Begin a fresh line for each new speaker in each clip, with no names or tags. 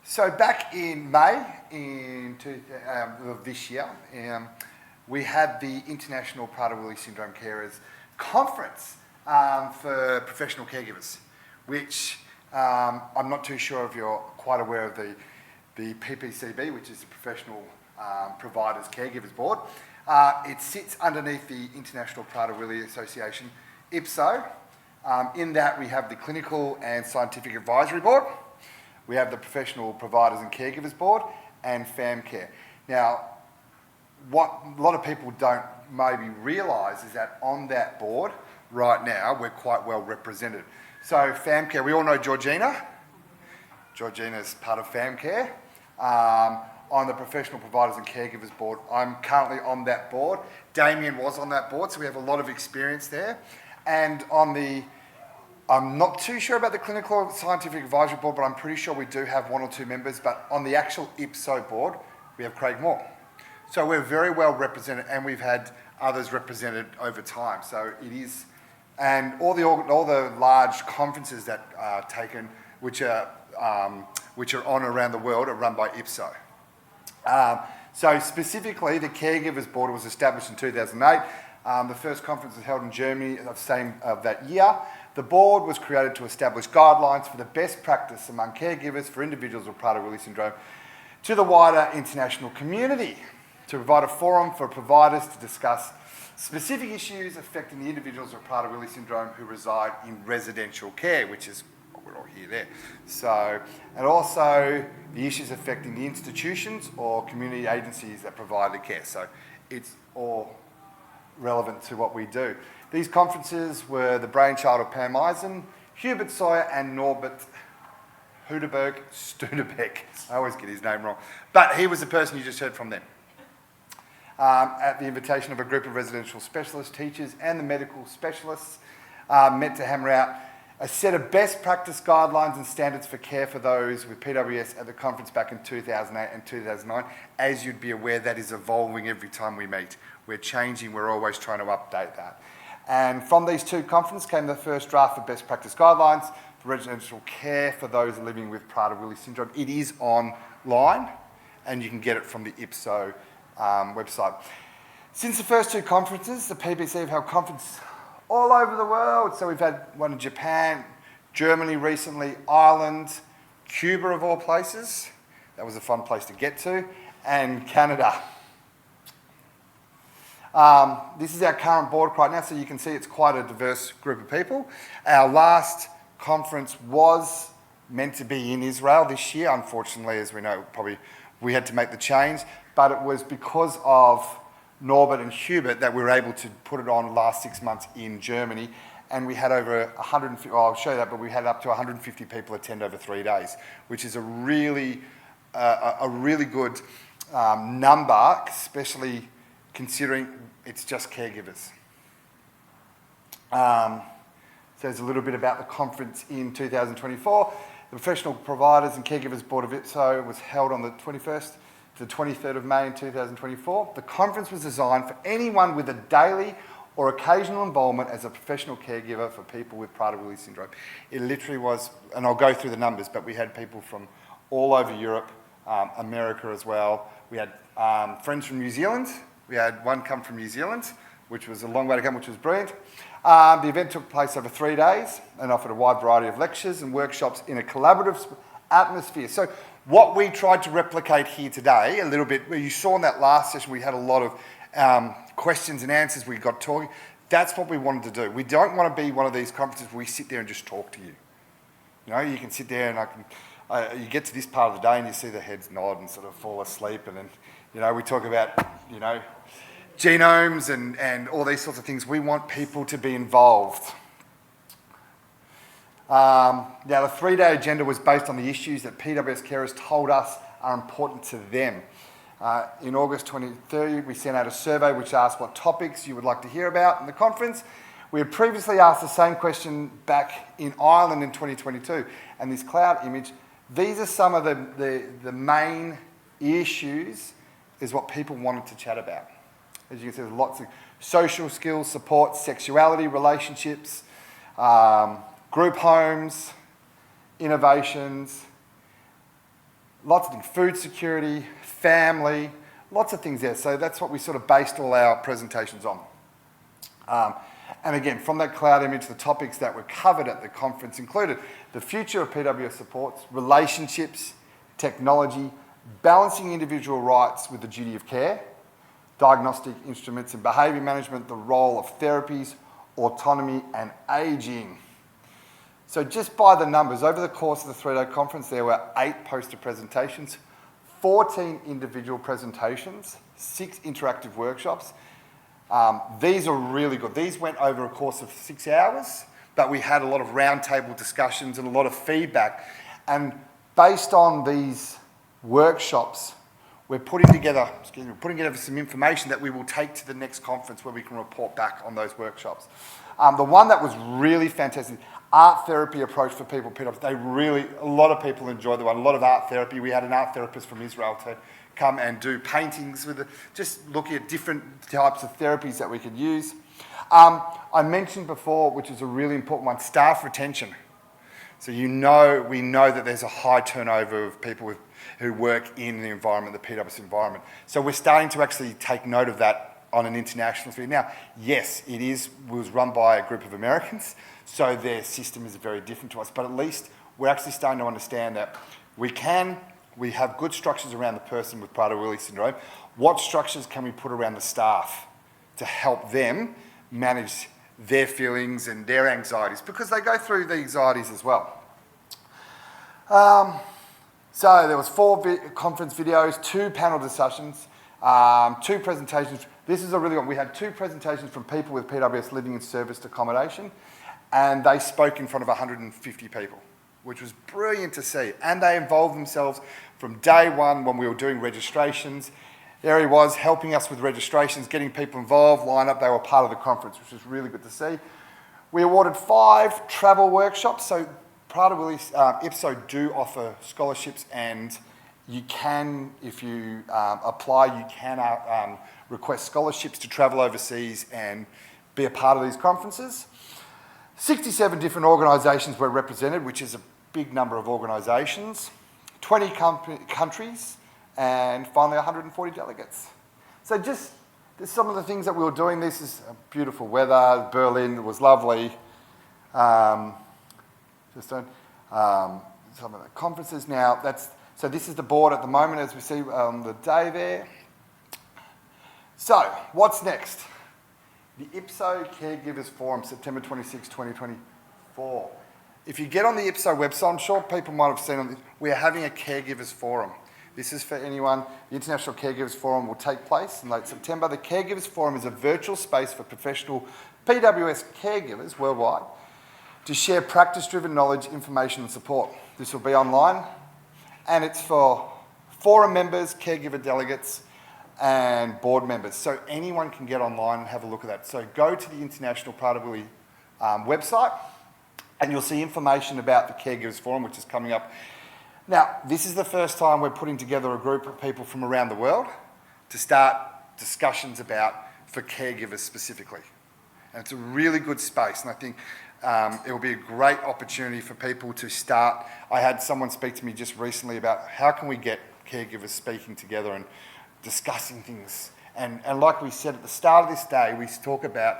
So back in May of this year, we had the International Prader-Willi Syndrome Carers Conference for professional caregivers, which I'm not too sure if you're quite aware of the PPCB, which is the Professional Providers Caregivers Board. It sits underneath the International Prader-Willi Association, IPWSO. In that we have the Clinical and Scientific Advisory Board, we have the Professional Providers and Caregivers Board, and FamCare. Now, what a lot of people don't maybe realise is that on that board right now, we're quite well represented. So FamCare, we all know Georgina. Georgina's part of FamCare. On the Professional Providers and Caregivers Board, I'm currently on that board. Damien was on that board, so we have a lot of experience there. And on the, I'm not too sure about the Clinical Scientific Advisory Board, but I'm pretty sure we do have one or two members. But on the actual IPWSO board, we have Craig Moore. So we're very well represented, and we've had others represented over time. So it is, and all the large conferences that are taken, which are on around the world, are run by IPWSO. So specifically, the Caregivers Board was established in 2008. The first conference was held in Germany of that year. The board was created to establish guidelines for the best practice among caregivers for individuals with Prader-Willi syndrome to the wider international community, to provide a forum for providers to discuss specific issues affecting the individuals with Prader-Willi syndrome who reside in residential care, which is what we're all here there. So, and also the issues affecting the institutions or community agencies that provide the care. So it's all relevant to what we do. These conferences were the brainchild of Pam Eisen, Hubert Sawyer and Norbert Studebeck. I always get his name wrong. But he was the person you just heard from them. At the invitation of a group of residential specialists, teachers and the medical specialists met to hammer out a set of best practice guidelines and standards for care for those with PWS at the conference back in 2008 and 2009. As you'd be aware, that is evolving every time we meet. We're changing, we're always trying to update that. And from these two conferences came the first draft of best practice guidelines for residential care for those living with Prader-Willi syndrome. It is online and you can get it from the IPWSO website. Since the first two conferences, the PPC have held conferences all over the world. So we've had one in Japan, Germany recently, Ireland, Cuba of all places. That was a fun place to get to, and Canada. This is our current board right now, so you can see it's quite a diverse group of people. Our last conference was meant to be in Israel this year. Unfortunately, as we know, probably we had to make the change, but it was because of Norbert and Hubert that we were able to put it on last 6 months in Germany, and we had over 150, well, I'll show you that, but we had up to 150 people attend over 3 days, which is a really good number, especially considering it's just caregivers. So there's a little bit about the conference in 2024. The Professional Providers and Caregivers Board of IPWSO was held on the 21st to the 23rd of May in 2024. The conference was designed for anyone with a daily or occasional involvement as a professional caregiver for people with Prader-Willi syndrome. It literally was, and I'll go through the numbers, but we had people from all over Europe, America as well. We had friends from New Zealand. We had one come from New Zealand, which was a long way to come, which was brilliant. The event took place over 3 days and offered a wide variety of lectures and workshops in a collaborative atmosphere. So what we tried to replicate here today, a little bit, where you saw in that last session, we had a lot of questions and answers we got talking. That's what we wanted to do. We don't want to be one of these conferences where we sit there and just talk to you. You know, you can sit there and you get to this part of the day and you see the heads nod and sort of fall asleep, and then, you know, we talk about, you know, genomes and all these sorts of things. We want people to be involved. Now, the 3-day agenda was based on the issues that PWS carers told us are important to them. In August 2023, we sent out a survey which asked what topics you would like to hear about in the conference. We had previously asked the same question back in Ireland in 2022, and this cloud image, these are some of the main issues is what people wanted to chat about. As you can see, there's lots of social skills, support, sexuality, relationships, group homes, innovations, lots of things, food security, family, lots of things there. So that's what we sort of based all our presentations on. And again, from that cloud image, the topics that were covered at the conference included the future of PWS supports, relationships, technology, balancing individual rights with the duty of care, diagnostic instruments and behaviour management, the role of therapies, autonomy and ageing. So just by the numbers, over the course of the 3-day conference, there were 8 poster presentations, 14 individual presentations, 6 interactive workshops. These are really good. These went over a course of 6 hours, but we had a lot of roundtable discussions and a lot of feedback. And based on these workshops, we're putting together some information that we will take to the next conference where we can report back on those workshops. The one that was really fantastic, art therapy approach for people, a lot of people enjoyed the one, a lot of art therapy. We had an art therapist from Israel to come and do paintings with it, just looking at different types of therapies that we could use. I mentioned before, which is a really important one, staff retention. So we know that there's a high turnover of people who work in the environment, the PWS environment. So we're starting to actually take note of that on an international field. Now, yes, was run by a group of Americans, so their system is very different to us, but at least we're actually starting to understand that we have good structures around the person with Prader-Willi syndrome. What structures can we put around the staff to help them manage their feelings and their anxieties, because they go through the anxieties as well. So there was 4 conference videos, 2 panel discussions, 2 presentations. This is a really one. We had 2 presentations from people with PWS living in serviced accommodation, and they spoke in front of 150 people, which was brilliant to see. And they involved themselves from day one when we were doing registrations. There he was helping us with registrations, getting people involved, line up. They were part of the conference, which was really good to see. We awarded 5 travel workshops. So Prader-Willi IPWSO do offer scholarships, and you can, if you apply, you can request scholarships to travel overseas and be a part of these conferences. 67 different organisations were represented, which is a big number of organisations. 20 countries, and finally 140 delegates. So just some of the things that we were doing. This is beautiful weather. Berlin was lovely. Some of the conferences now. So this is the board at the moment, as we see on the day there. So what's next? The IPWSO Caregivers Forum, September 26, 2024. If you get on the IPWSO website, I'm sure people might have seen it, we are having a Caregivers Forum. This is for anyone. The International Caregivers Forum will take place in late September. The Caregivers Forum is a virtual space for professional PWS caregivers worldwide to share practice-driven knowledge, information and support. This will be online, and it's for forum members, caregiver delegates and board members. So anyone can get online and have a look at that. So go to the International Prader-Willi website, and you'll see information about the Caregivers Forum, which is coming up. Now, this is the first time we're putting together a group of people from around the world to start discussions for caregivers specifically. And it's a really good space, and I think it will be a great opportunity for people to start. I had someone speak to me just recently about how can we get caregivers speaking together and discussing things. And like we said at the start of this day, we talk about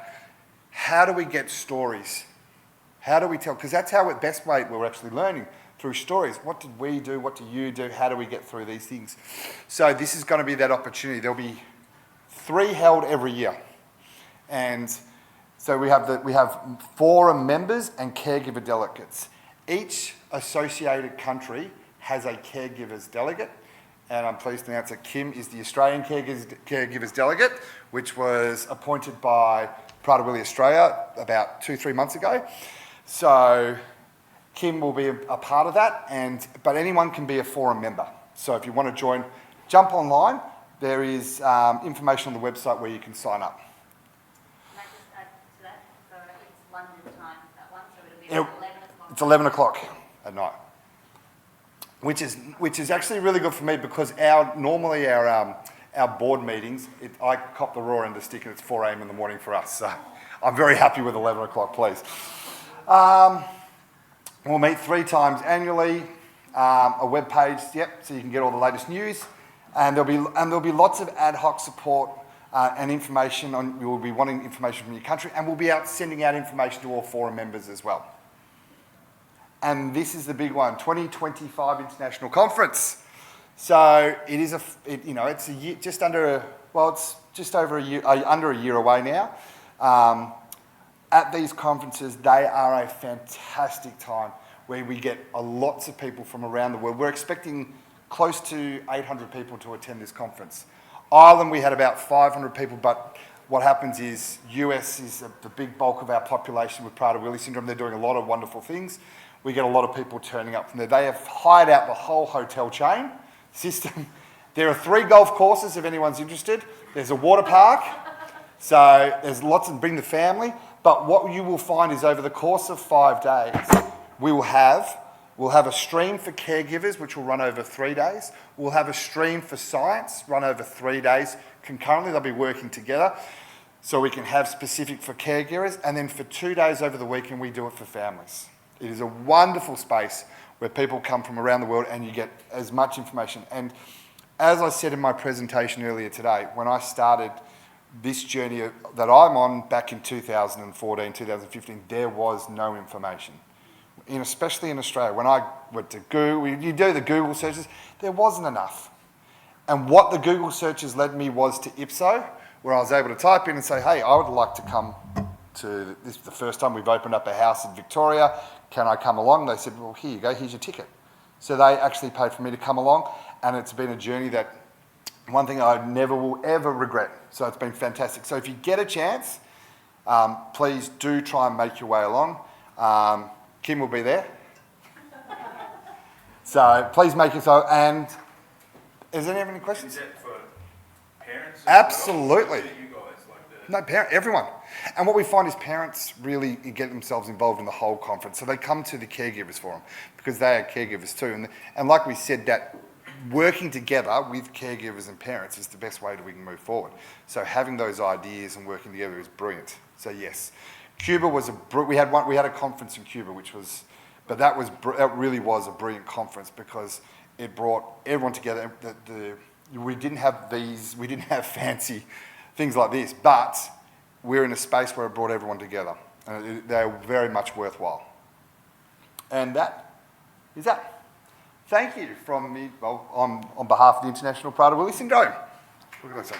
how do we get stories? How do we tell? Because that's how best way we're actually learning, through stories. What did we do? What do you do? How do we get through these things? So this is going to be that opportunity. There'll be 3 held every year. And so we have forum members and caregiver delegates. Each associated country has a caregivers delegate. And I'm pleased to announce that Kim is the Australian caregivers delegate, which was appointed by Prader-Willi Australia about 2-3 months ago. So Kim will be a part of that, but anyone can be a forum member. So if you want to join, jump online. There is information on the website where you can sign up.
Can I just add to that? So it's London time, that one, so it'll be at 11 o'clock.
It's 11 o'clock at night, which is actually really good for me, because normally our board meetings, I cop the raw end of the stick, and it's 4 a.m. in the morning for us. So I'm very happy with 11 o'clock, please. We'll meet 3 times annually. a web page, so you can get all the latest news, and there'll be lots of ad hoc support and information on. We will be wanting information from your country, and we'll be sending out information to all forum members as well. And this is the big one: 2025 International Conference. So it is it's a year, just under a year away now. At these conferences, they are a fantastic time where we get lots of people from around the world. We're expecting close to 800 people to attend this conference. Ireland, we had about 500 people, but what happens is US is the big bulk of our population with Prader-Willi syndrome. They're doing a lot of wonderful things. We get a lot of people turning up from there. They have hired out the whole hotel chain system. There are 3 golf courses if anyone's interested. There's a water park. So there's lots, and bring the family. But what you will find is over the course of 5 days, we'll have a stream for caregivers, which will run over 3 days. We'll have a stream for science, run over 3 days. Concurrently, they'll be working together. So we can have specific for caregivers. And then for 2 days over the weekend, we do it for families. It is a wonderful space where people come from around the world and you get as much information. And as I said in my presentation earlier today, when I started this journey that I'm on back in 2014, 2015, there was no information. Especially in Australia, when I went to Google, you do the Google searches, there wasn't enough. And what the Google searches led me was to IPWSO, where I was able to type in and say, hey, I would like to come to this, the first time we've opened up a house in Victoria, can I come along? They said, well, here you go, here's your ticket. So they actually paid for me to come along, and it's been a journey that, one thing I never will ever regret. So it's been fantastic. So if you get a chance, please do try and make your way along. Kim will be there. So please make it so. And is there any questions?
Is that for parents?
Absolutely.
Or you guys, like
No, everyone. And what we find is parents really get themselves involved in the whole conference. So they come to the caregivers forum because they are caregivers too. And like we said, that working together with caregivers and parents is the best way that we can move forward. So having those ideas and working together is brilliant. So yes, Cuba was we had a conference in Cuba, but that really was a brilliant conference because it brought everyone together. We didn't have fancy things like this, but we're in a space where it brought everyone together, and they're very much worthwhile. And that is that. Thank you from me, on behalf of the International Prader-Willi Syndrome. What can I say?